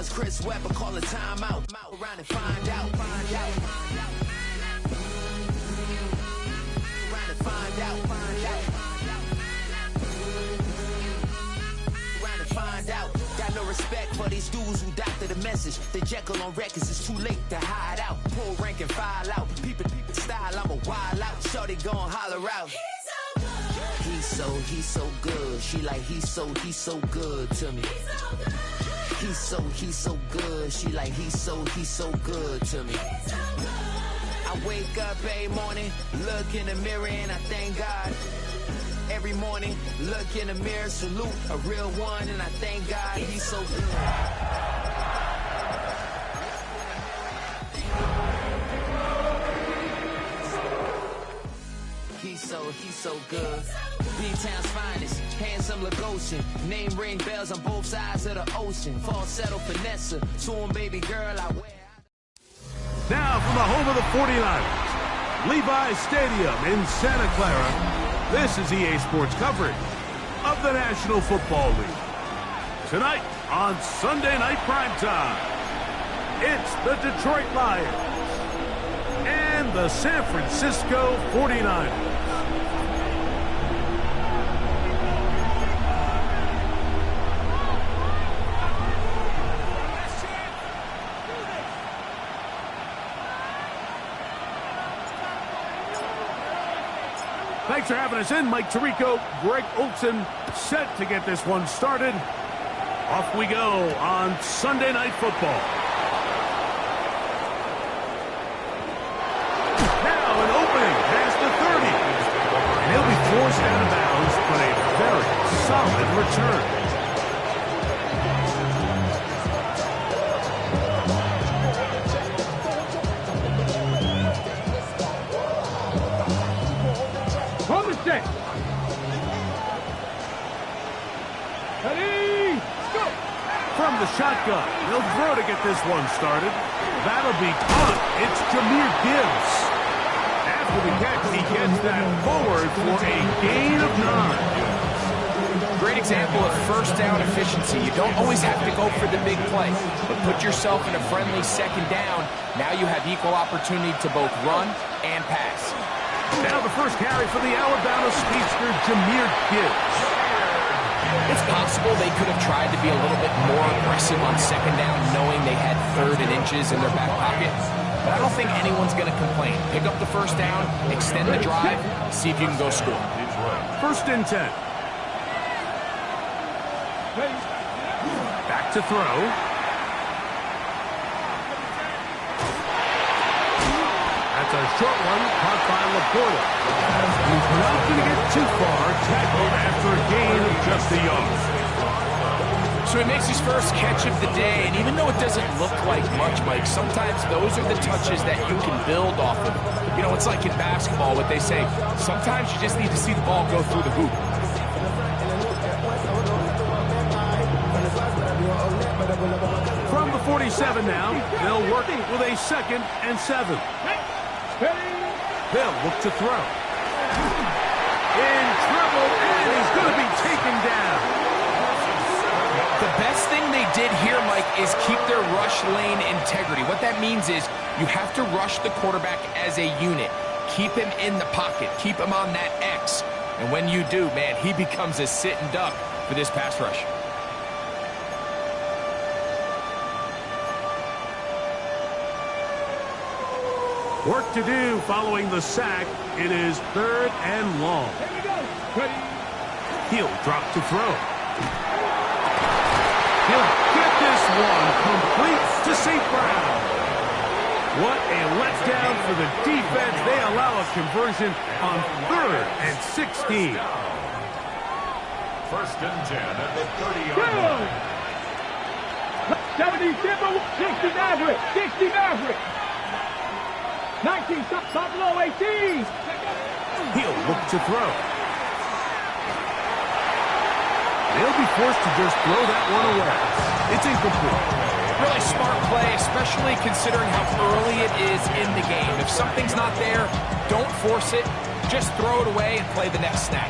once Chris Webber call a timeout. Around and find out. Around and find out. Around and find out. Got no respect for these dudes who doctor the message. The Jekyll on records, it's too late to hide out. Pull rank and file out. People style, I'm a wild out. Shorty gon' holler out. He's so good. She like he's so good to me. He's so good. She like he's so good to me. I wake up every morning, look in the mirror and I thank God. Every morning, look in the mirror, salute a real one, and I thank God he's so good. He's so good. B-Town's finest, handsome Lagosian. Name ring bells on both sides of the ocean. Falsetto finesse, soon baby girl I wear. Now from the home of the 49ers, Levi's Stadium in Santa Clara, this is EA Sports coverage of the National Football League. Tonight on Sunday Night Primetime, it's the Detroit Lions and the San Francisco 49ers. Thanks for having us in. Mike Tirico, Greg Olson, set to get this one started. Off we go on Sunday Night Football. Now an opening past the 30. And he'll be forced out of bounds, but a very solid return. From the shotgun, he'll throw to get this one started. That'll be caught. It's Jahmyr Gibbs. After the catch, he gets that forward for a gain of 9. Great example of first down efficiency. You don't always have to go for the big play, but put yourself in a friendly second down. Now you have equal opportunity to both run and pass. Now the first carry for the Alabama speedster, Jahmyr Gibbs. It's possible they could have tried to be a little bit more aggressive on second down, knowing they had 3rd and inches in their back pocket. But I don't think anyone's going to complain. Pick up the first down, extend the drive, see if you can go score. 1st and 10. Back to throw. That's a short one, caught by Laporta. He's not going to get too far, tackled after a gain of just a yard. So he makes his first catch of the day, and even though it doesn't look like much, Mike, sometimes those are the touches that you can build off of. You know, it's like in basketball, what they say, sometimes you just need to see the ball go through the hoop. From the 47 now, they'll work with a 2nd and 7. They'll look to throw. In trouble, and he's going to be taken down. The best thing they did here, Mike, is keep their rush lane integrity. What that means is you have to rush the quarterback as a unit. Keep him in the pocket. Keep him on that X. And when you do, man, he becomes a sitting duck for this pass rush. Work to do following the sack. It is 3rd and long. He'll drop to throw. He'll get this one complete to St. Brown. What a letdown for the defense. They allow a conversion on 3rd and 16. 1st and 10 at the 30-yard line. 60 Maverick. 60 Maverick. 19, stop low, 18. He'll look to throw. They'll be forced to just throw that one away. It's incomplete. Really smart play, especially considering how early it is in the game. If something's not there, don't force it. Just throw it away and play the next snap.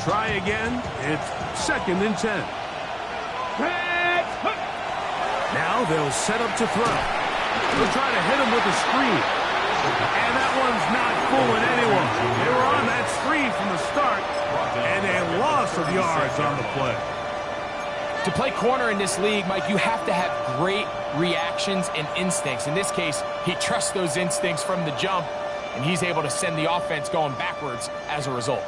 try again. It's 2nd and 10. Now they'll set up to throw. They'll try to hit him with a screen. And that one's not fooling anyone. They were on that screen from the start, and a loss of yards on the play. To play corner in this league, Mike, you have to have great reactions and instincts. In this case, he trusts those instincts from the jump, and he's able to send the offense going backwards as a result.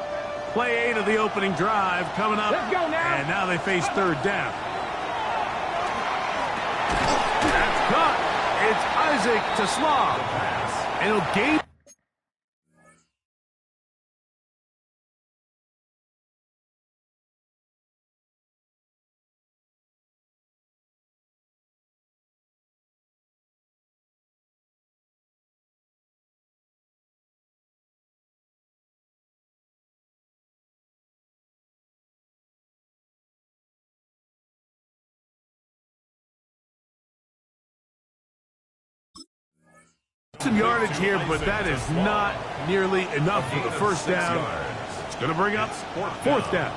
Play 8 of the opening drive coming up. Let's go now. And now they face 3rd down. That's caught. It's Isaac to Slav. And he'll gain. Some yardage here, but that is not nearly enough for the first down. It's going to bring up 4th down.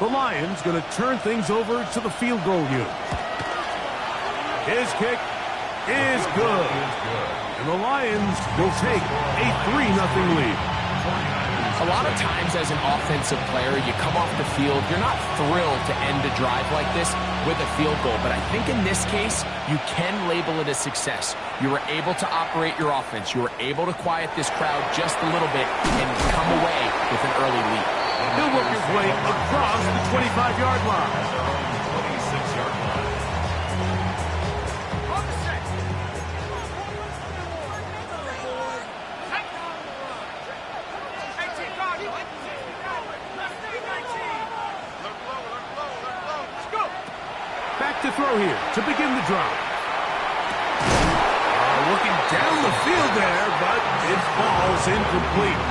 The Lions going to turn things over to the field goal unit. His kick is good. And the Lions will take a 3-0 lead. A lot of times as an offensive player, you come off the field, you're not thrilled to end a drive like this with a field goal. But I think in this case, you can label it a success. You were able to operate your offense. You were able to quiet this crowd just a little bit and come away with an early lead. He'll work his way across the 25-yard line. 26-yard line. Back to throw here to begin the drive. Looking down the field there, but it falls incomplete.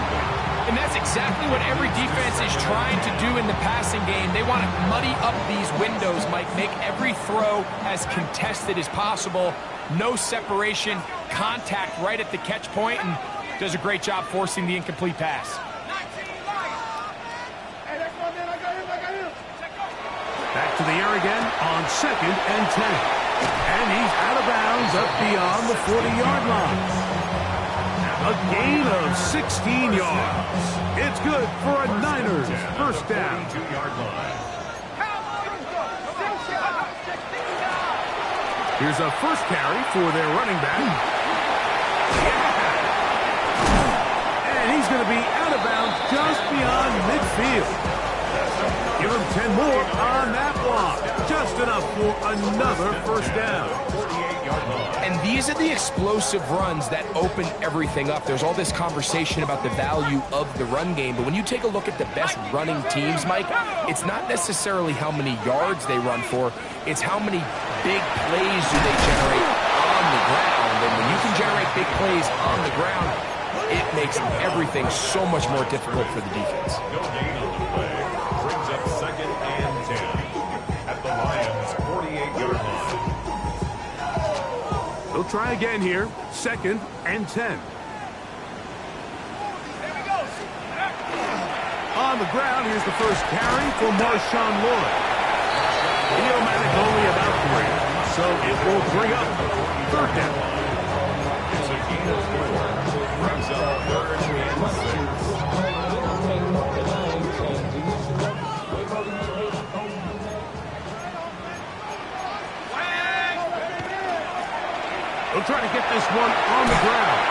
And that's exactly what every defense is trying to do in the passing game. They want to muddy up these windows, Mike, make every throw as contested as possible. No separation, contact right at the catch point, and does a great job forcing the incomplete pass. Back to the air again on 2nd and 10. And he's out of bounds up beyond the 40-yard line. A gain of 16 yards. It's good for a Niners first down. 22-yard line. Here's a first carry for their running back. And he's going to be out of bounds just beyond midfield. Give him 10 more on that block. Just enough for another first down. 48-yard line. And these are the explosive runs that open everything up. There's all this conversation about the value of the run game, but when you take a look at the best running teams, Mike, it's not necessarily how many yards they run for, it's how many big plays do they generate on the ground. And when you can generate big plays on the ground, it makes everything so much more difficult for the defense. No gain on the play. Brings up 2nd and 10 at the Lions' 48-yard line. They'll try again here. 2nd and 10. On the ground, here's the first carry for Marshawn Lloyd. Theomatic only about 3, so it will bring up 3rd down. It's a gain of 4. Brings up 3rd and 6. They'll try to get this one on the ground.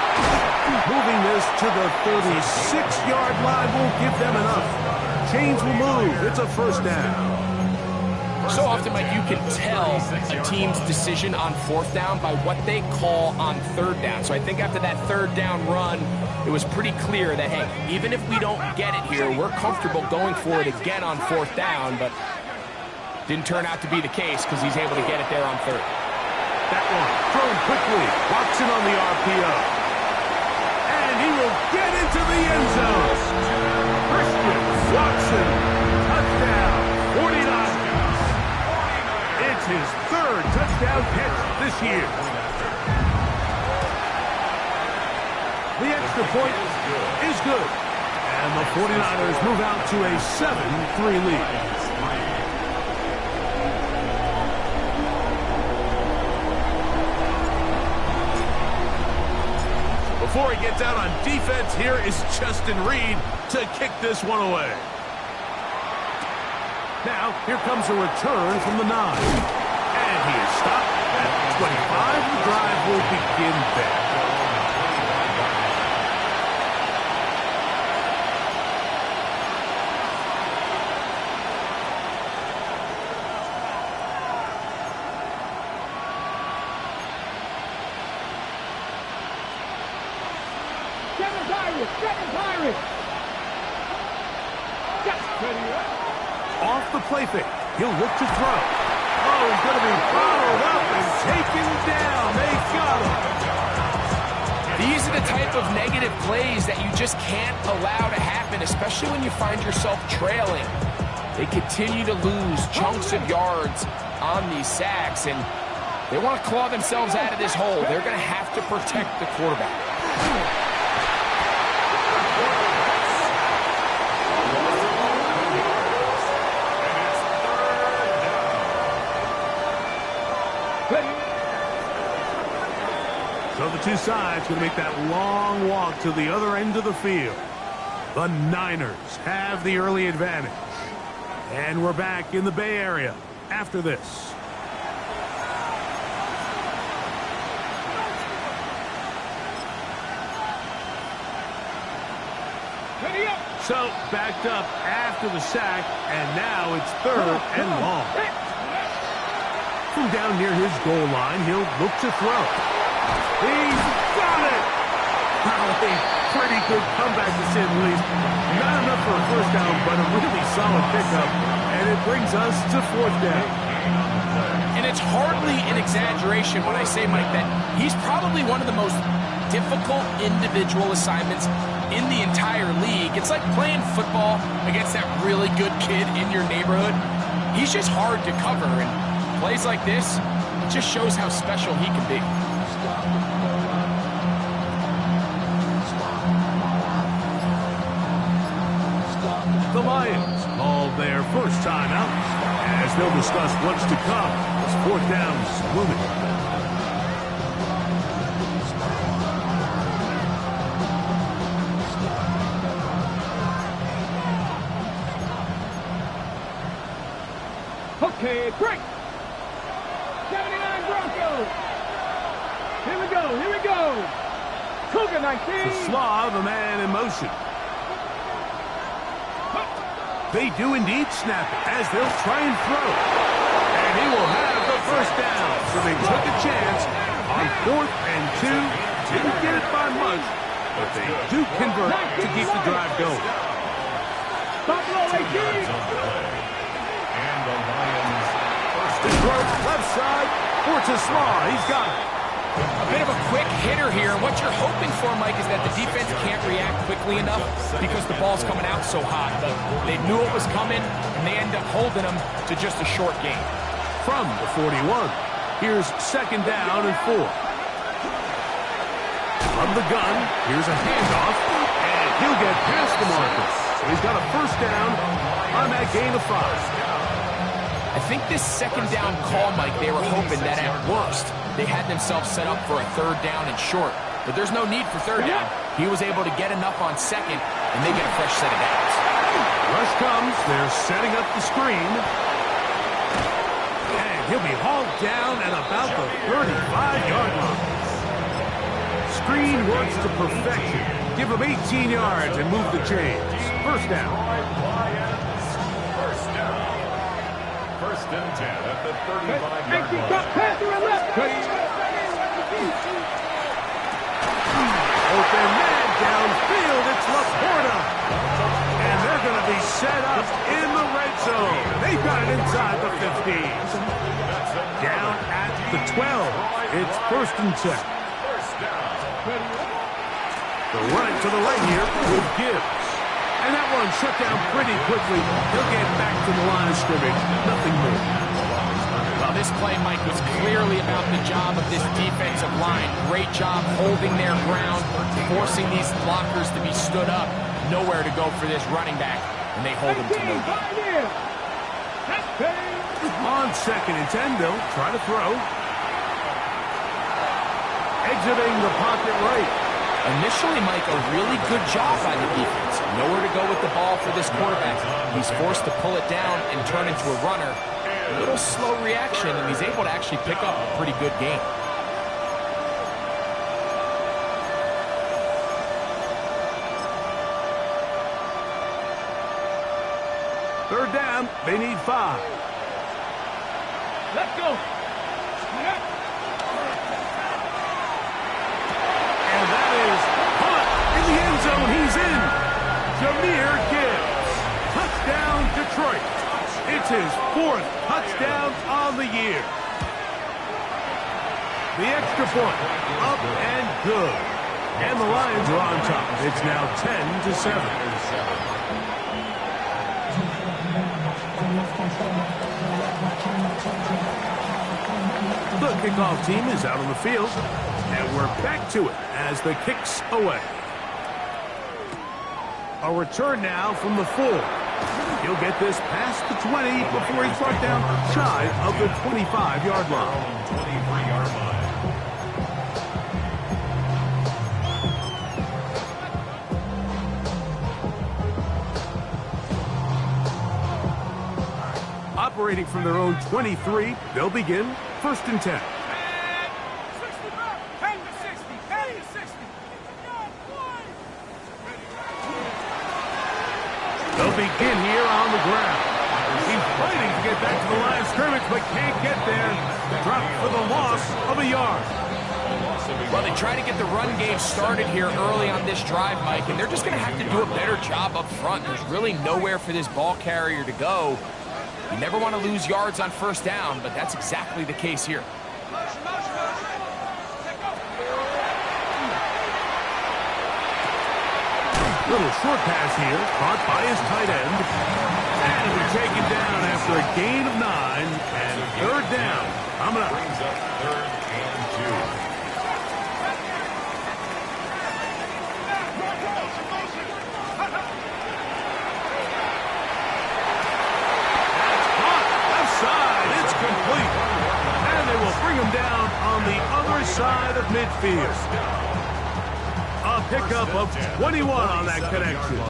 Moving this to the 36-yard line will give them enough. Chains will move. It's a first down. So often, Mike, you can tell a team's decision on 4th down by what they call on 3rd down. So I think after that 3rd down run, it was pretty clear that, hey, even if we don't get it here, we're comfortable going for it again on 4th down, but didn't turn out to be the case because he's able to get it there on 3rd. That one thrown quickly. Watson on the RPO. And he will get into the end zone. Christian Watson. Touchdown. 49. It's his 3rd touchdown catch this year. The extra point is good. And And the 49ers move out to a 7-3 lead. Before he gets out on defense, here is Justin Reed to kick this one away. Now, here comes a return from the 9. And he is stopped at 25. The drive will begin there. Off the play fake. He'll look to throw. Oh, he's going to be followed up and taken down. They got him. These are the type of negative plays that you just can't allow to happen, especially when you find yourself trailing. They continue to lose chunks of yards on these sacks, and they want to claw themselves out of this hole. They're going to have to protect the quarterback. So the two sides going to make that long walk to the other end of the field. The Niners have the early advantage. And we're back in the Bay Area after this. So backed up after the sack, and now it's 3rd and long. From down near his goal line, he'll look to throw. He's got it! A pretty good comeback to say the least. Not enough for a first down, but a really solid pickup. And it brings us to 4th down. And it's hardly an exaggeration when I say, Mike, that he's probably one of the most difficult individual assignments in the entire league. It's like playing football against that really good kid in your neighborhood. He's just hard to cover, and plays like this, it just shows how special he can be. The Lions called their first timeout as they'll discuss what's to come as 4th down's looming. Okay, break. 79 Broncos. Here we go. Cougar 19. The Slav, a man in motion. They do indeed snap it as they'll try and throw. And he will have the first down. So they took a chance on 4th and 2. Didn't get it by much, but they do convert to keep the drive going. Buffalo 18. And the Lions first The throw left side for Slav. He's got it. A bit of a quick hitter here. What you're hoping for, Mike, is that the defense can't react quickly enough because the ball's coming out so hot. But they knew it was coming, and they end up holding them to just a short gain. From the 41, here's 2nd down and 4. From the gun, here's a handoff, and he'll get past the marker. So he's got a first down on that gain of 5. I think this 2nd down call, Mike, they were hoping that at worst they had themselves set up for a 3rd down and short. But there's no need for 3rd down. He was able to get enough on 2nd, and they get a fresh set of downs. Rush comes. They're setting up the screen. And he'll be hauled down at about the 35-yard line. Screen works to perfection. Give him 18 yards and move the chains. First down. First and 10 at the 35-yard line. Open man downfield. It's Laporta. And they're going to be set up in the red zone. They've got it inside the 15. Down at the 12. It's 1st and 10. They'll run it to the right here with Gibbs. And that one shut down pretty quickly. He'll get back to the line of scrimmage. Nothing more. Well, this play, Mike, was clearly about the job of this defensive line. Great job holding their ground, forcing these blockers to be stood up. nowhere to go for this running back, and they hold him to no gain. On 2nd and 10, they'll try to throw. Exiting the pocket right. Initially, Mike, a really good job by the defense. Nowhere to go with the ball for this quarterback. He's forced to pull it down and turn into a runner. A little slow reaction, and he's able to actually pick up a pretty good gain. Third down, they need 5. Let's go. And that is caught in the end zone. He's in. Jahmyr Gibbs. Touchdown, Detroit. It's his 4th touchdown on the year. The extra point, up and good. And the Lions are on top. It's now 10-7. The kickoff team is out on the field, and we're back to it as the kick's away. A return now from the 4. He'll get this past the 20 before he's brought down shy of the 25-yard line. 23-yard line. Operating from their own 23, they'll begin 1st and 10. 10 to 60. 10 to 60. They'll begin here on the ground. He's fighting to get back to the line of scrimmage, but can't get there. Dropped for the loss of a yard. Well, they try to get the run game started here early on this drive, Mike, and they're just going to have to do a better job up front. There's really nowhere for this ball carrier to go. You never want to lose yards on 1st down, but that's exactly the case here. Little short pass here, caught by his tight end. And he'll be taken down after a gain of 9, and 3rd down. Coming up. Brings up 3rd and 2. Complete. And they will bring him down on the other side of midfield. A pickup of 21 on that connection.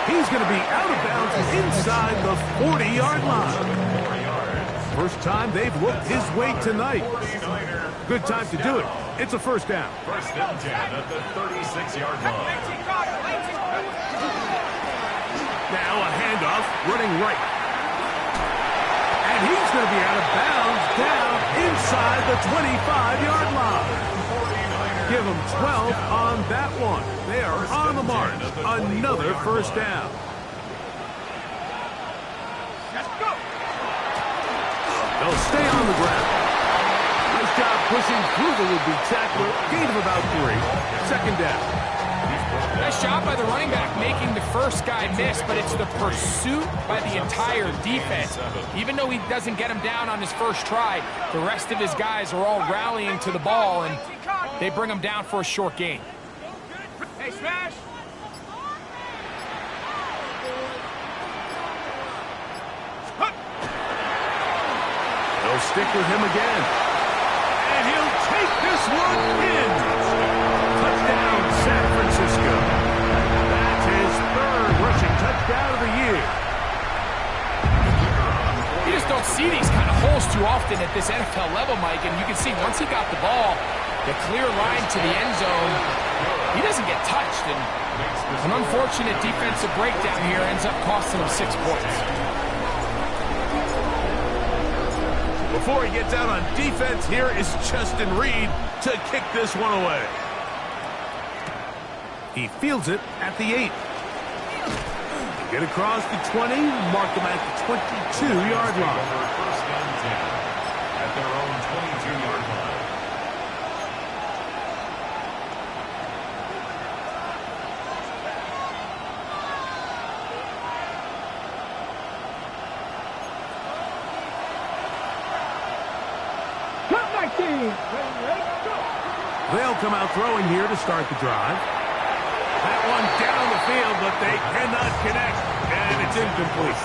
He's going to be out of bounds inside the 40-yard line. First time they've looked his way tonight. Good time to do it. It's a 1st down. 1st and 10 at the 36-yard line. Now a handoff, running right. And he's going to be out of bounds down inside the 25-yard line. Give them 12 on that one. They are on the mark. Another 1st down. They'll stay on the ground. Nice job pushing through the would-be tackler. Gain of about 3. 2nd down. Nice job by the running back making the first guy miss, but it's the pursuit by the entire defense. Even though he doesn't get him down on his first try, the rest of his guys are all rallying to the ball, and they bring him down for a short gain. Hey, smash! They'll stick with him again. And he'll take this one in. Touchdown, San Francisco. That's his 3rd rushing touchdown of the year. You just don't see these kind of holes too often at this NFL level, Mike, and you can see once he got the ball, the clear line to the end zone, he doesn't get touched, and an unfortunate defensive breakdown here ends up costing him 6 points. Before he gets out on defense, here is Justin Reed to kick this one away. He fields it at the 8. Get across the 20, mark them at the 22-yard line. First and 10 at their own 22-yard line. They'll come out throwing here to start the drive. That one down the field, but they cannot connect, and it's incomplete.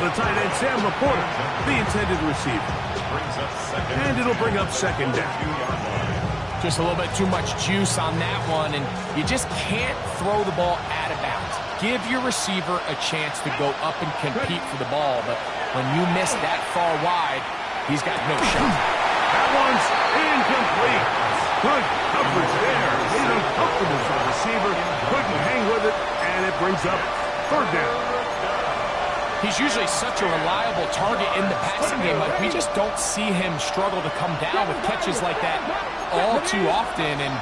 The tight end, Sam Laporta, the intended receiver. And it'll bring up second down. Just a little bit too much juice on that one, and you just can't throw the ball out of bounds. Give your receiver a chance to go up and compete for the ball, but when you miss that far wide, he's got no shot. That one's incomplete. Good coverage there. Made it uncomfortable for the receiver. Couldn't hang with it, and it brings up third down. He's usually such a reliable target in the passing game. Like, we just don't see him struggle to come down with catches like that all too often. And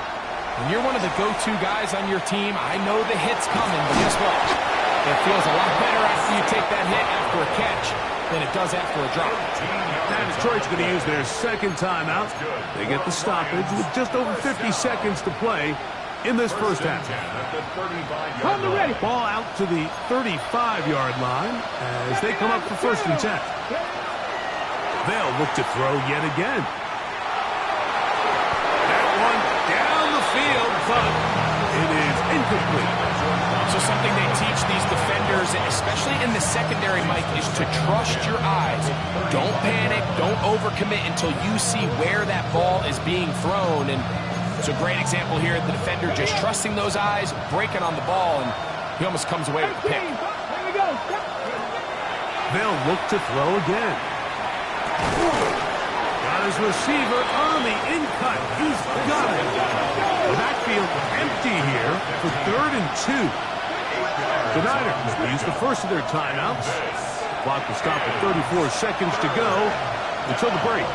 when you're one of the go-to guys on your team, I know the hit's coming, but guess what? It feels a lot better after you take that hit after a catch than it does after a drop. Now Detroit's going to use their second timeout. They get the stoppage with just over 50 seconds to play in this first half. Ball out to the 35-yard line as they come up for first and 10. They'll look to throw yet again. That one down the field, but it is incomplete. So something they teach these defenders, especially in the secondary, Mike, is to trust your eyes. Don't panic. Don't overcommit until you see where that ball is being thrown. And it's a great example here. The defender just trusting those eyes, breaking on the ball, and he almost comes away with the pick. They'll look to throw again. Got his receiver on the in-cut. He's got it. The backfield empty here for 3rd and 2. The Niners will use the first of their timeouts. Clock will stop at 34 seconds to go until the break.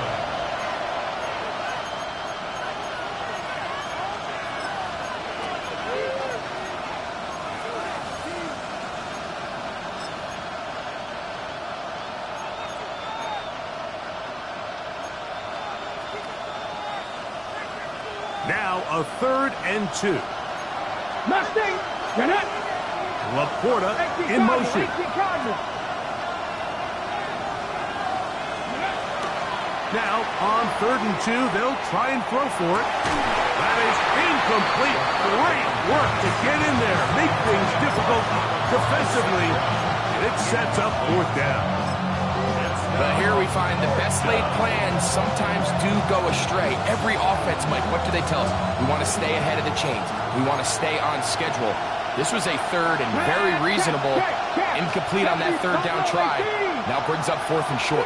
Now a 3rd and 2. Mustang, you're not. Laporta in motion. Now on 3rd and 2, they'll try and throw for it. That is incomplete. Great work to get in there, make things difficult defensively, and it sets up 4th down. But here we find the best laid plans sometimes do go astray. Every offense, Mike, what do they tell us? We want to stay ahead of the chains. We want to stay on schedule. This was a 3rd and very reasonable. Incomplete on that 3rd down try. Now brings up 4th and short.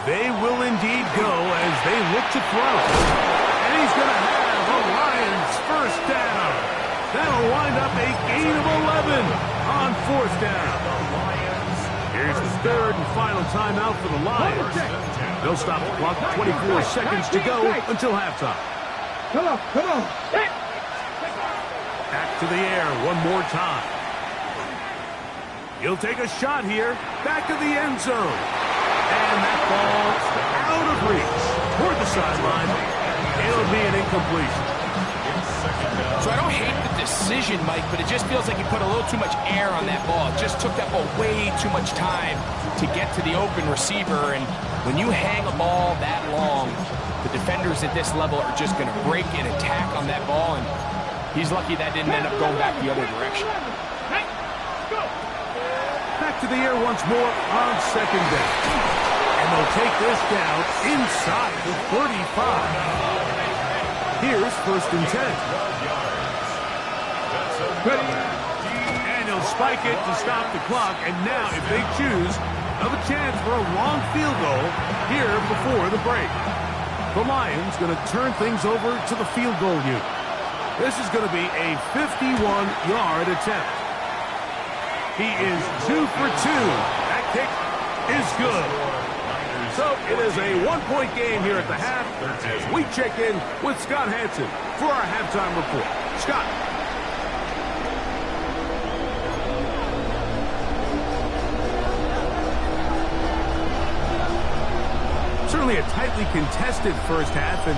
They will indeed go as they look to throw. And he's going to have a Lions first down. That'll wind up a gain of 11 on 4th down. Here's the 3rd and final timeout for the Lions. They'll stop the clock with 24 seconds to go until halftime. Come on. Back to the air one more time. He'll take a shot here. Back of the end zone. And that ball out of reach. Toward the sideline. It'll be an incompletion. So I don't hate the decision, Mike, but it just feels like you put a little too much air on that ball. It just took that ball way too much time to get to the open receiver. And when you hang a ball that long, the defenders at this level are just going to break and attack on that ball. And he's lucky that didn't end up going back the other direction. Back to the air once more on 2nd down. And they'll take this down inside the 35. Here's 1st and 10. And he'll spike it to stop the clock. And now, if they choose, have a chance for a long field goal here before the break. The Lions going to turn things over to the field goal unit. This is going to be a 51-yard attempt. He is 2 for 2. That kick is good. So it is a 1-point game here at the half as we check in with Scott Hansen for our halftime report. Scott. Certainly a tightly contested first half, and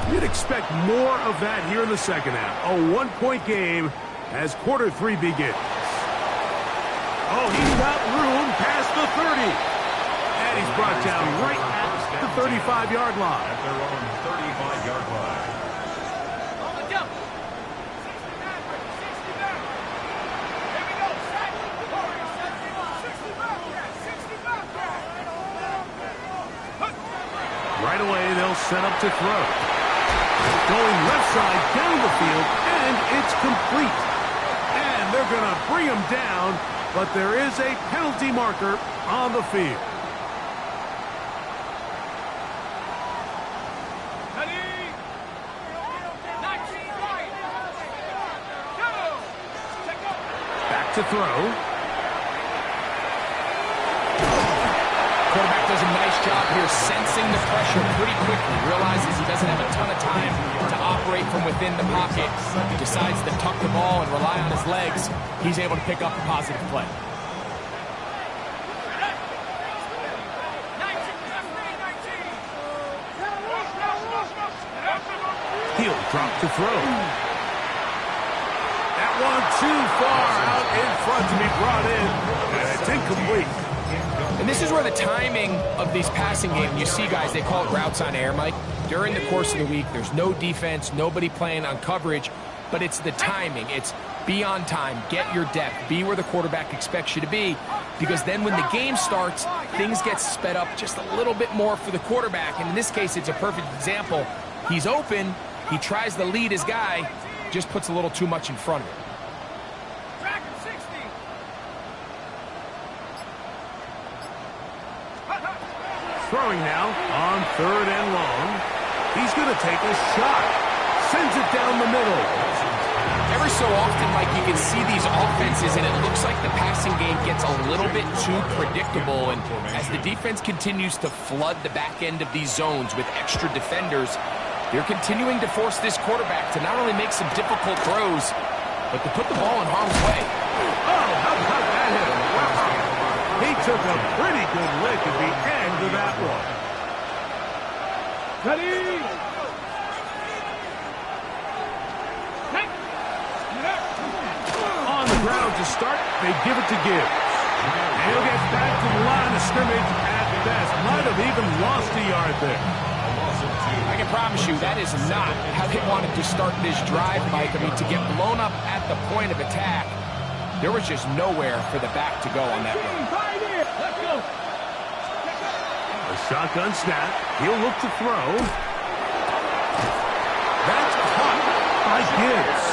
you'd expect more of that here in the second half. A one-point game as quarter 3 begins. Oh, he's got room past the 30. And he's brought down right at the 35-yard line. At their own 35-yard line. Right away, they'll set up to throw. Going left side down the field, and it's complete. And they're going to bring him down, but there is a penalty marker on the field. Back to throw. Quarterback does a nice job here sensing the pressure pretty quickly. Realizes he doesn't have a ton of time to operate from within the pocket. He decides to tuck the ball and rely on his legs. He's able to pick up a positive play. He'll drop to throw. That one too far out in front to be brought in. And it's incomplete. And this is where the timing of these passing games, you see guys, they call it routes on air, Mike. During the course of the week, there's no defense, nobody playing on coverage, but it's the timing. It's be on time, get your depth, be where the quarterback expects you to be, because then when the game starts, things get sped up just a little bit more for the quarterback. And in this case, it's a perfect example. He's open, he tries to lead his guy, just puts a little too much in front of him. Throwing now on 3rd and long. He's going to take a shot. Sends it down the middle. Every so often, Mike, you can see these offenses, and it looks like the passing game gets a little bit too predictable. And as the defense continues to flood the back end of these zones with extra defenders, they're continuing to force this quarterback to not only make some difficult throws, but to put the ball in harm's way. Oh, how about that hit? Wow. He took a pretty good lick at the end of that one. Ready? On the ground to start, they give it to Gibbs. And he'll get back to the line of scrimmage at best. Might have even lost a yard there. I can promise you that is not how they wanted to start this drive, Mike. I mean, to get blown up at the point of attack, there was just nowhere for the back to go on that run. Let's go. A shotgun snap. He'll look to throw. That's caught by Gibbs.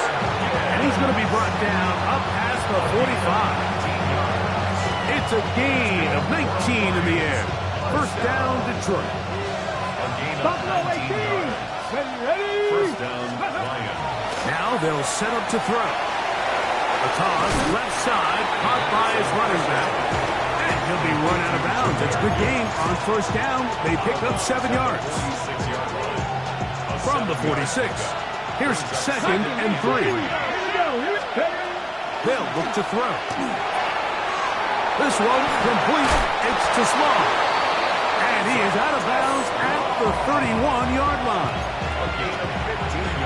And he's going to be brought down up past the 45. It's a gain of 19 in the air. First down, Detroit. Buffalo 18. Ready? First down, Lions. Now they'll set up to throw. A toss, left side, caught by his running back. And he'll be run out of bounds. It's a good game on first down. They pick up 7 yards. From the 46. Here's 2nd and 3. They'll look to throw. This one complete. It's to Small. And he is out of bounds at the 31-yard line.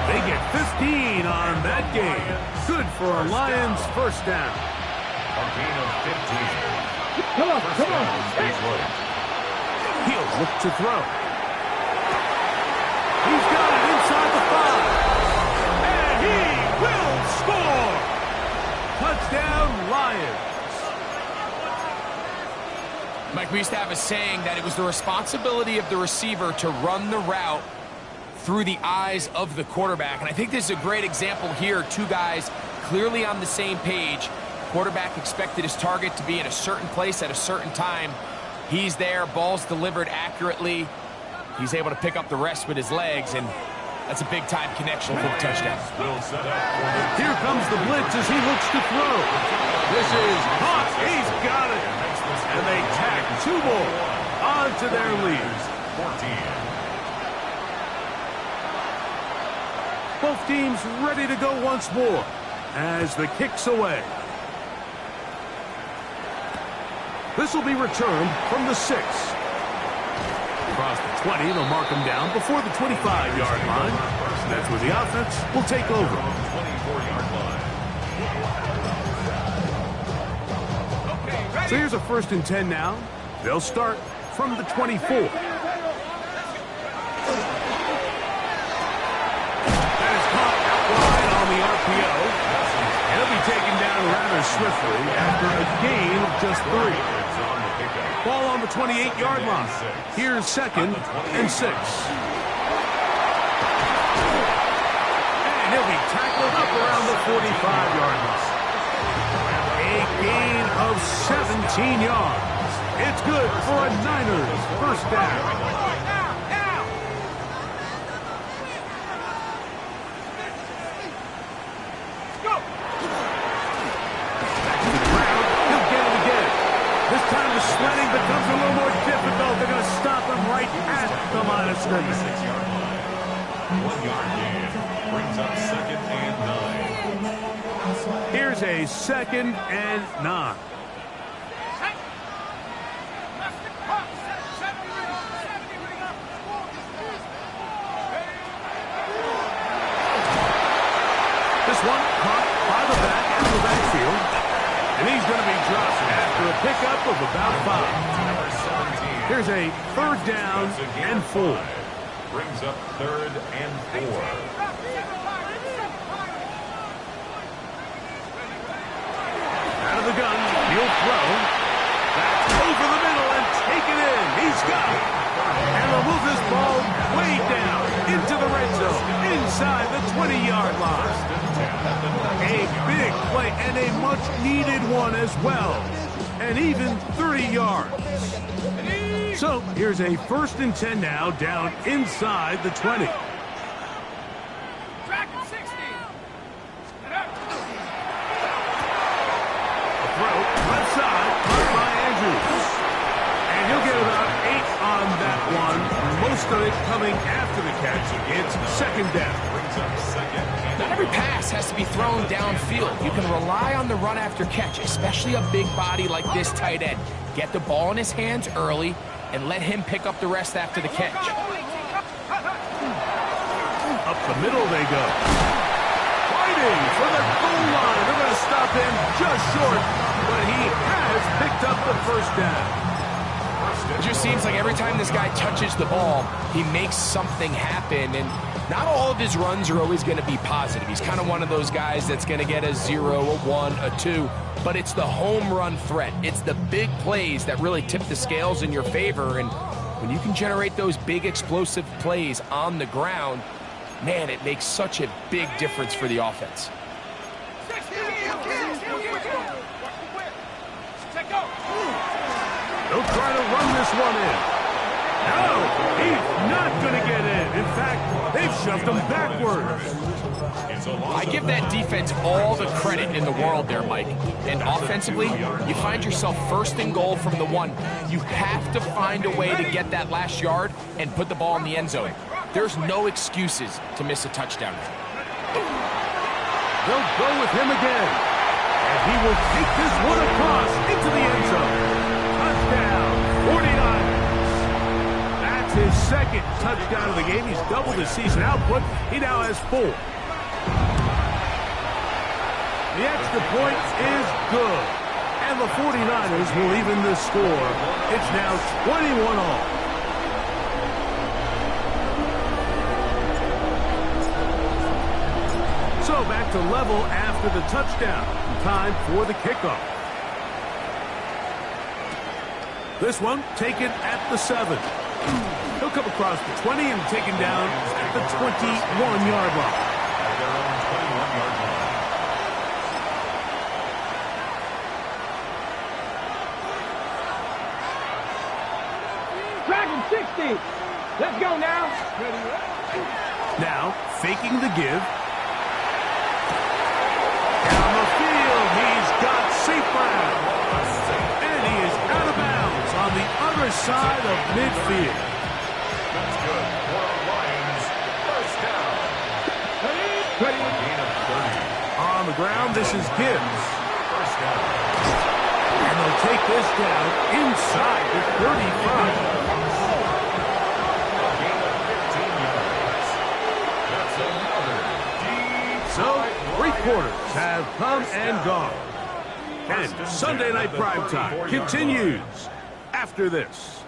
They get 15 on that game. Good for a Lions first down. A gain of 15. Come on, come on. He'll look to throw. He's got it inside the 5. And he will score. Touchdown, Lions. Mike, we used to have a saying that it was the responsibility of the receiver to run the route through the eyes of the quarterback. And I think this is a great example here. Two guys clearly on the same page. Quarterback expected his target to be in a certain place at a certain time. He's there, ball's delivered accurately. He's able to pick up the rest with his legs, and that's a big-time connection for the touchdown. Here comes the blitz as he looks to throw. This is hot. He's got it. And they tack 2 more onto their lead. 14. Both teams ready to go once more as the kick's away. This will be returned from the 6. across the 20. They'll mark him down before the 25-yard line. That's where the offense will take over. 24-yard line. So here's a 1st and 10 now. They'll start from the 24. That is caught out wide on the RPO. And he'll be taken down rather swiftly after a gain of just 3. Ball on the 28-yard line. Here's 2nd and 6. And he'll be tackled up around the 45-yard line. A gain of 17 yards. It's good for a Niners 1st down. Back to the ground. He'll get it again. This time the sledding becomes a little more difficult. They're going to stop him right at the line of scrimmage. 6-yard line. 1-yard gain. Brings up 2nd and 9. Here's a 2nd and 9. This one caught by the back out of the backfield. And he's going to be dropped after a pickup of about 5. Here's a 3rd down and 4. Brings up 3rd and 4. Out of the gun, he'll throw. That's over the middle and taken in. He's got it. And they'll move this ball way down into the red zone, inside the 20-yard line. A big play and a much-needed one as well. And even 30 yards. So here's a 1st and 10 now, down inside the 20. Throw, left side, caught by Andrews. And he'll get about 8 on that one. Most of it coming after the catch. It's 2nd down. Brings up 2nd. Not every pass has to be thrown downfield. You can rely on the run after catch, especially a big body like this tight end. Get the ball in his hands early and let him pick up the rest after the catch. Up the middle they go. Fighting for the goal line. They're going to stop him just short, but he has picked up the 1st down. It just seems like every time this guy touches the ball, he makes something happen, and not all of his runs are always going to be positive. He's kind of one of those guys that's going to get a 0, a 1, a 2, but it's the home run threat. It's the big plays that really tip the scales in your favor, and when you can generate those big explosive plays on the ground, man, it makes such a big difference for the offense. They'll try to run this one in. No, he's not going to get in. In fact, they've shoved him backwards. I give that defense all the credit in the world there, Mike. And offensively, you find yourself 1st and goal from the 1. You have to find a way to get that last yard and put the ball in the end zone. There's no excuses to miss a touchdown. They'll go with him again. And he will take this one across into the end zone. Touchdown, 49ers. That's his 2nd touchdown of the game. He's doubled his season output. He now has 4. The extra point is good. And the 49ers will even the score. It's now 21 all. So back to level after the touchdown. Time for the kickoff. This one taken at the 7. He'll come across the 20 and taken down at the 21-yard line. At their own 21-yard line. Dragon 60. Let's go now. Now, faking the give. Down the field, he's got St. Brown. And he is out of bounds on the other side of midfield. That's good for the Lions. 1st down. Ready. Gain of 30. On the ground, this is Gibbs. 1st down. And they'll take this down inside the 35. quarters have come and gone. And Sunday Night Primetime continues after this.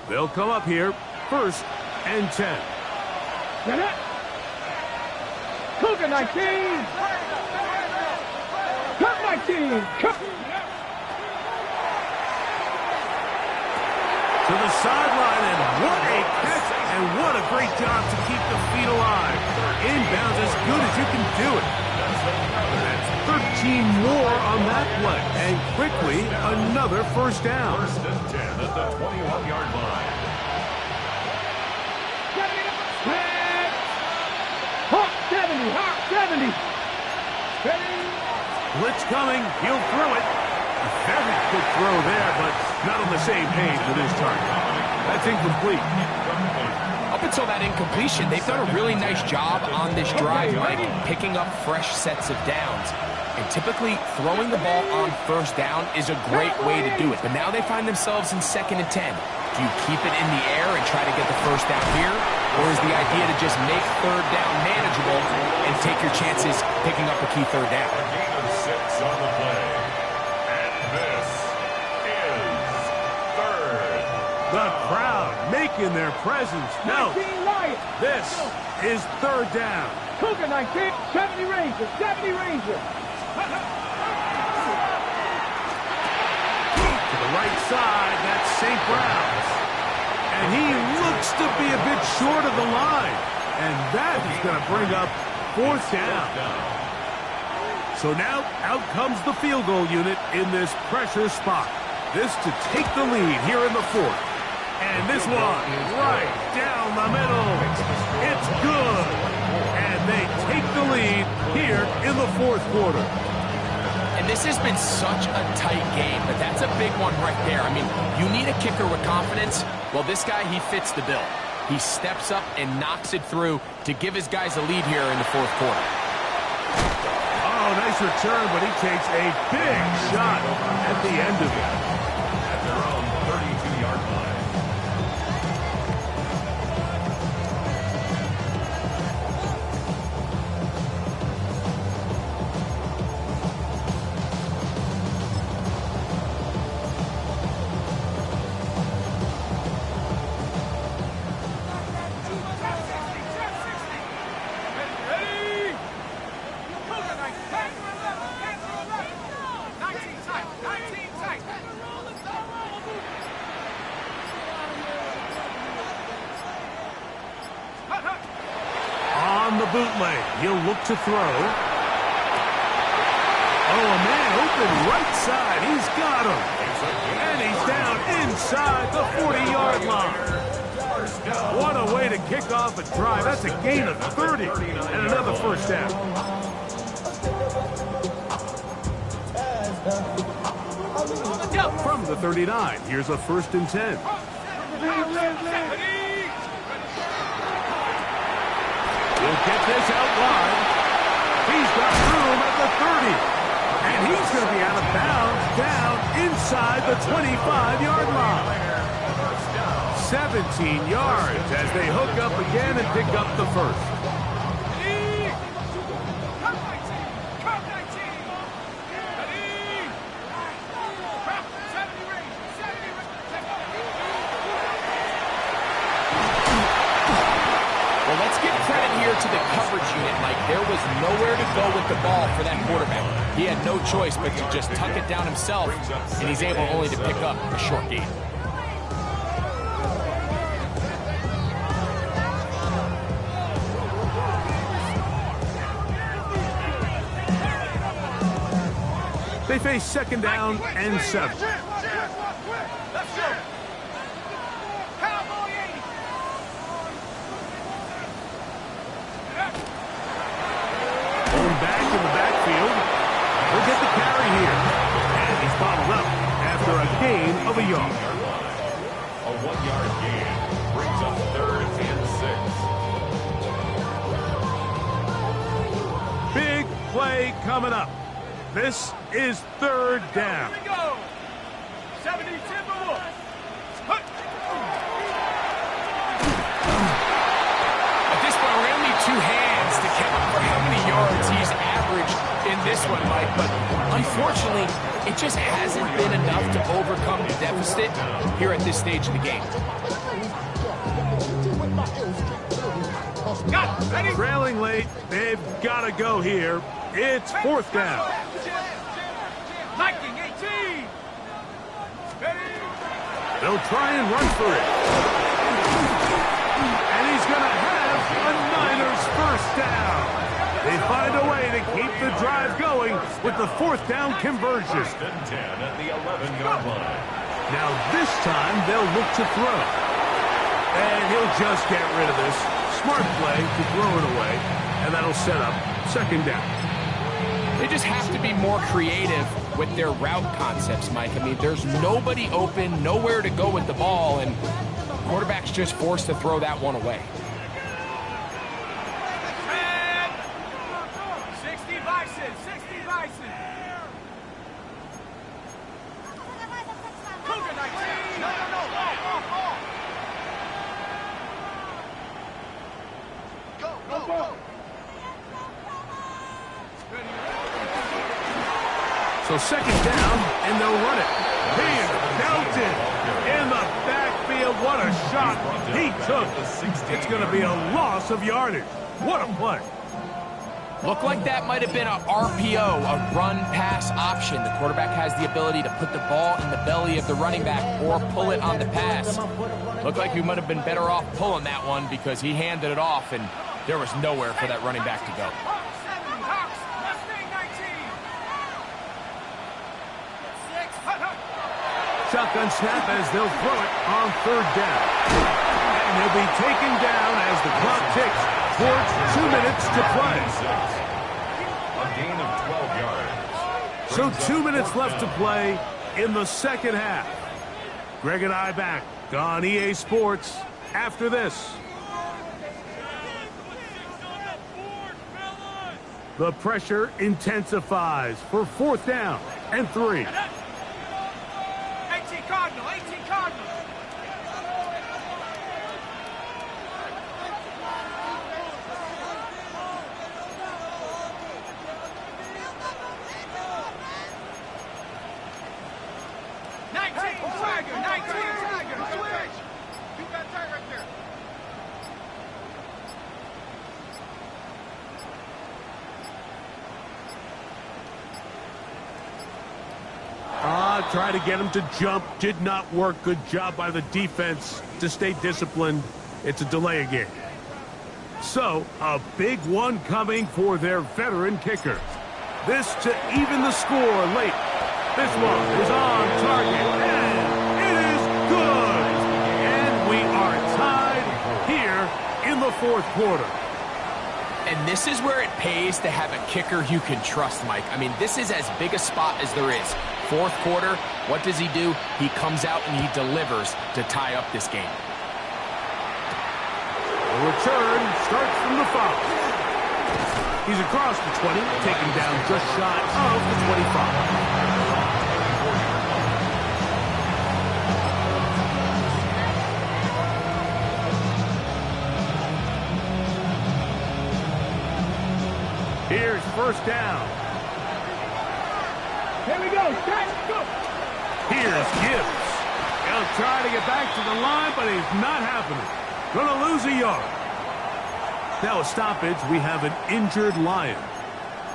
They'll come up here, 1st and 10. Get it. Cougar 19. Cut 19. Cut. To the sideline, and what a catch, and what a great job to keep the feet alive. Inbounds as good as you can do it. That's 13 more on that play, and quickly another 1st down. 1st and 10 at the 21-yard line. Hawk 70. Hawk 70. Blitz coming, he'll throw it. A very good throw there, but not on the same page with his target. That's incomplete. Up until that incompletion, they've done a really nice job on this drive, Mike, picking up fresh sets of downs. And typically, throwing the ball on 1st down is a great way to do it. But now they find themselves in 2nd and 10. Do you keep it in the air and try to get the 1st down here? Or is the idea to just make 3rd down manageable and take your chances picking up a key 3rd down? A gain of 6 on the play. And this is 3rd. The crowd making their presence felt. 19 right. This is 3rd down. Cougar 19. 70 Rangers. 70 Rangers. To the right side, that's St. Brown's. And he looks to be a bit short of the line. And that is going to bring up 4th down. So now out comes the field goal unit in this pressure spot. This to take the lead here in the 4th. And this one right down the middle. It's good. And they take the lead here in the 4th quarter. And this has been such a tight game, but that's a big one right there. I mean, you need a kicker with confidence. Well, this guy, he fits the bill. He steps up and knocks it through to give his guys a lead here in the 4th quarter. Oh, nice return, but he takes a big shot at the end of it. At their own 32-yard line. On the bootleg, he'll look to throw. Oh, a man open right side. He's got him. And he's down inside the 40-yard line. What a way to kick off a drive. That's a gain of 30 and another 1st down. From the 39, here's a 1st and 10. He'll get this out wide. He's got room at the 30. And he's going to be out of bounds down inside the 25-yard line. 17 yards as they hook up again and pick up the 1st. To the coverage unit, Mike. There was nowhere to go with the ball for that quarterback. He had no choice but to just tuck it down himself, and he's able only to pick up a short gain. They face 2nd down and 7. Back in the backfield. He'll get the carry here. And he's bottled up after a gain of a yard. A 1-yard gain brings up 3rd and 6. Big play coming up. This is 3rd down. in this one, Mike, but unfortunately, it just hasn't been enough to overcome the deficit here at this stage of the game. Trailing late, they've got to go here. It's fourth down. They'll try and run for it. And he's going to have a Niners first down. They find a way to keep the drive going with the fourth down conversion. First and 10 at the 11-yard line. Now this time they'll look to throw. And he'll just get rid of this. Smart play to throw it away. And that'll set up second down. They just have to be more creative with their route concepts, Mike. I mean, there's nobody open, nowhere to go with the ball, and quarterback's just forced to throw that one away. 60 Bison, 60 Bison. Cougar 19. No, off. Go. So second down, and they'll run it. He's belted in the backfield. What a shot he took. It's going to be a loss of yardage. What a play. Looked like that might have been a RPO, a run-pass option. The quarterback has the ability to put the ball in the belly of the running back or pull it on the pass. Looked like he might have been better off pulling that one because he handed it off, and there was nowhere for that running back to go. Shotgun snap as they'll throw it on third down. And he'll be taken down as the clock ticks towards 2 minutes to play. A gain of 12 yards. So 2 minutes left to play in the second half. Greg and I back on EA Sports after this. The pressure intensifies for fourth down and 3. 18 Cardinal. 19 Tiger. Switch. Keep that tight right there. Try to get him to jump. Did not work. Good job by the defense to stay disciplined. It's a delay again. So, a big one coming for their veteran kicker. This to even the score late. This one is on target, and it is good. And we are tied here in the fourth quarter. And this is where it pays to have a kicker you can trust, Mike. I mean, this is as big a spot as there is. Fourth quarter, what does he do? He comes out and he delivers to tie up this game. The return starts from the 5. He's across the 20, taken down just shy of the 25. Here's first down. Here we go. Go. Here's Gibbs. He'll try to get back to the line, but he's not happening. Gonna lose a yard. Now a stoppage, we have an injured Lion.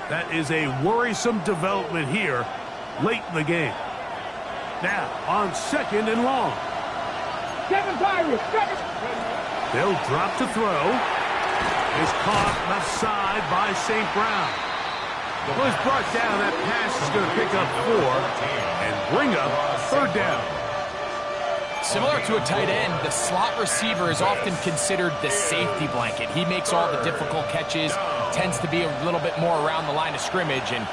That is a worrisome development here late in the game. Now on second and long. 7 Pirates. 7. They'll drop to throw. Is caught left side by St. Brown. Well, he's brought down. That pass is going to pick up 4 and bring up third down. Similar to a tight end, the slot receiver is often considered the safety blanket. He makes all the difficult catches, tends to be a little bit more around the line of scrimmage, and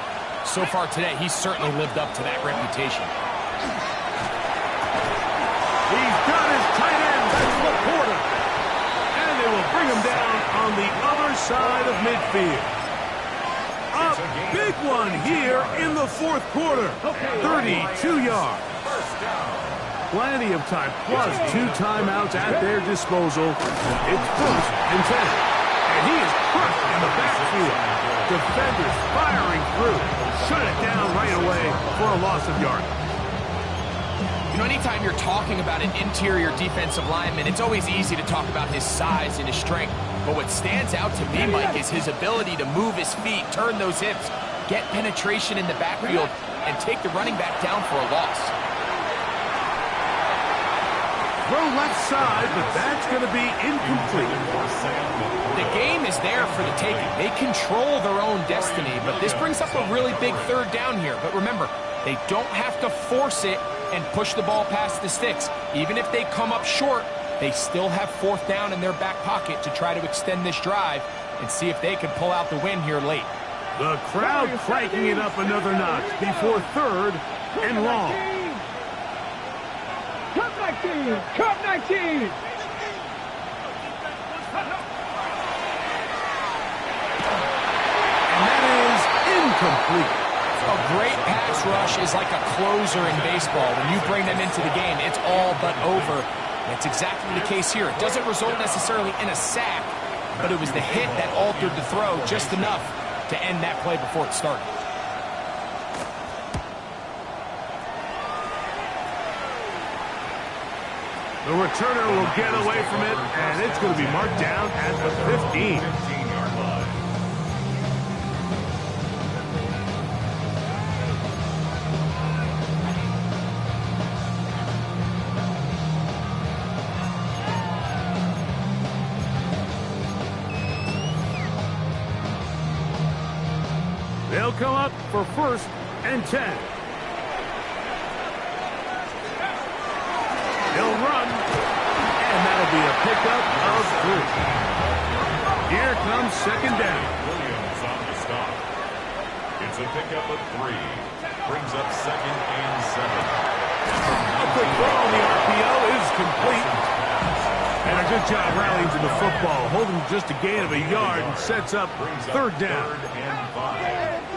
so far today, he's certainly lived up to that reputation. He's got his tight end. That's Laporta. And they will bring him down on the other side of midfield. A big one here in the fourth quarter. 32 yards. Plenty of time, plus 2 timeouts at their disposal. It's first and 10. And he is crushed in the backfield. Defenders firing through. Shut it down right away for a loss of yardage. You know, anytime you're talking about an interior defensive lineman, it's always easy to talk about his size and his strength. But what stands out to me, Mike, is his ability to move his feet, turn those hips, get penetration in the backfield, and take the running back down for a loss. Throw left side, but that's going to be incomplete. The game is there for the taking. They control their own destiny, but this brings up a really big third down here. But remember, they don't have to force it and push the ball past the sticks. Even if they come up short, they still have fourth down in their back pocket to try to extend this drive and see if they can pull out the win here late. The crowd cranking it up another notch before third and long. Cut 19! Cut 19! And that is incomplete. A great pass rush is like a closer in baseball. When you bring them into the game, it's all but over. That's exactly the case here. It doesn't result necessarily in a sack, but it was the hit that altered the throw just enough to end that play before it started. The returner will get away from it, and it's going to be marked down at the 15. 15-yard line. They'll come up for 1st and 10. He'll run, and that'll be a pickup of 3. Here comes 2nd down. Williams on the stop. It's a pickup of 3. Brings up 2nd and 7. A quick throw on the RPO is complete. And a good job rallying to the football, holding just a gain of a yard and sets up 3rd down. 3rd and 5.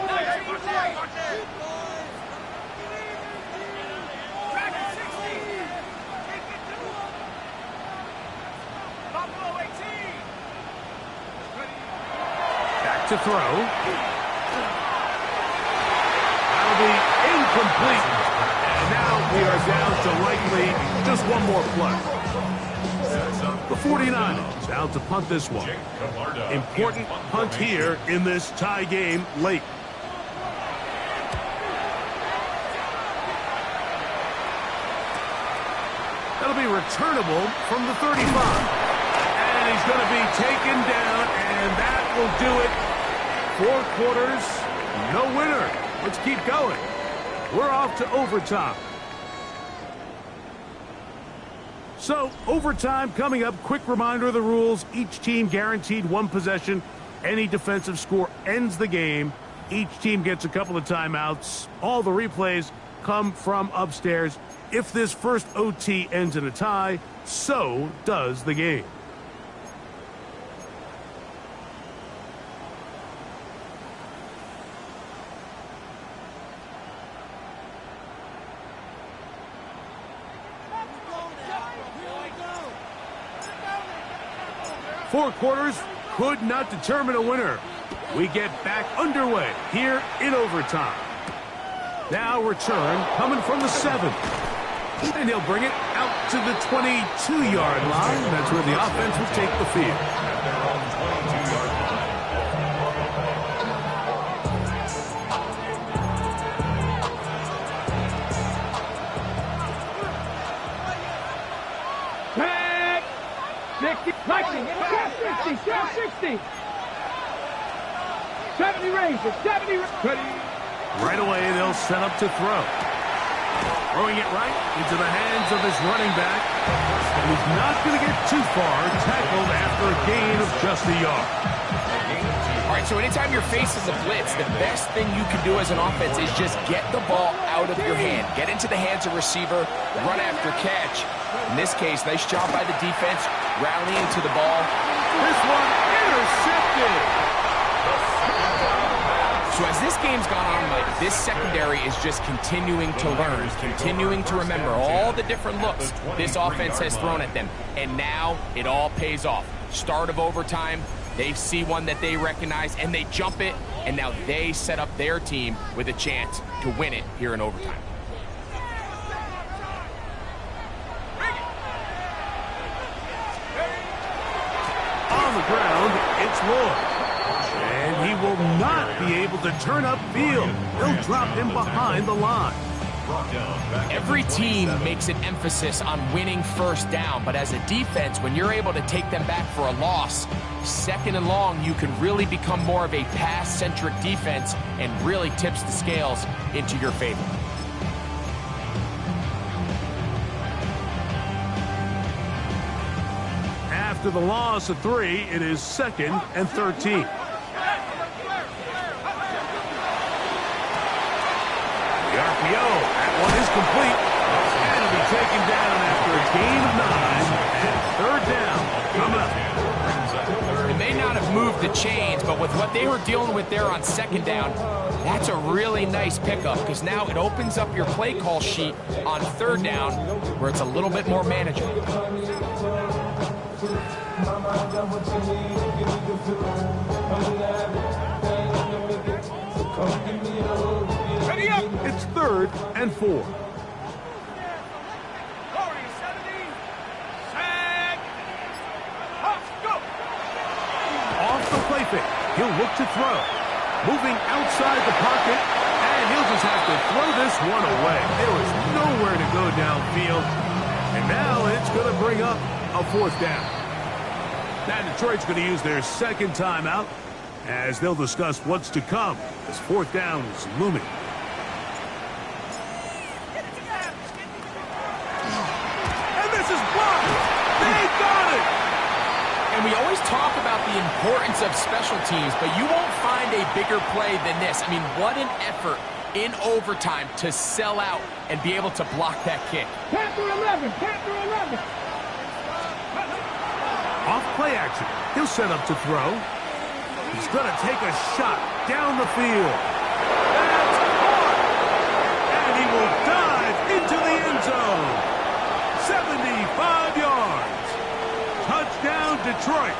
Back to throw. That'll be incomplete. And now we are down to likely just one more play. The 49ers out to punt this one. Important punt here in this tie game late. That'll be returnable from the 35. And he's going to be taken down, and that will do it. 4 quarters, no winner. Let's keep going. We're off to overtime. So, overtime coming up. Quick reminder of the rules. Each team guaranteed 1 possession. Any defensive score ends the game. Each team gets a couple of timeouts. All the replays come from upstairs. If this first OT ends in a tie, so does the game. Four quarters could not determine a winner. We get back underway here in overtime. Now return coming from the 7. And he'll bring it out to the 22-yard line. That's where the offense will take the field. At their own 22-yard line. 60, 70 ranges, 70 ready. Right away, they'll set up to throw. Throwing it right into the hands of his running back. And he's not going to get too far, tackled after a gain of just a yard. All right, so anytime you're facing the blitz, the best thing you can do as an offense is just get the ball out of your hand. Get into the hands of receiver, run after catch. In this case, nice job by the defense, rallying to the ball. This one intercepted. So as this game's gone on, Mike, this secondary is just continuing to learn, continuing to remember all the different looks this offense has thrown at them. And now it all pays off. Start of overtime, They see one that they recognize, and they jump it, and now they set up their team with a chance to win it here in overtime. On the ground, it's Lloyd. And he will not be able to turn upfield. They'll drop him behind the line. Every team makes an emphasis on winning first down, but as a defense, when you're able to take them back for a loss, second and long, you can really become more of a pass-centric defense and really tips the scales into your favor. After the loss of 3, it is 2nd and 13. The RPO, that one is complete, and it'll be taken down after a gain of 9, and 3rd down coming up. They may not have moved the chains, but with what they were dealing with there on 2nd down, that's a really nice pickup, because now it opens up your play call sheet on 3rd down, where it's a little bit more manageable. Ready up! It's 3rd and 4. Off the play fake, he'll look to throw. Moving outside the pocket, and he'll just have to throw this one away. There is nowhere to go downfield, and now it's going to bring up a 4th down. Now Detroit's going to use their 2nd timeout as they'll discuss what's to come as 4th down is looming. And this is blocked. They got it. And we always talk about the importance of special teams, but you won't find a bigger play than this. I mean, what an effort in overtime to sell out and be able to block that kick. Tap through 11, tap through 11. Off play action. He'll set up to throw. He's going to take a shot down the field. That's caught. And he will dive into the end zone. 75 yards. Touchdown, Detroit.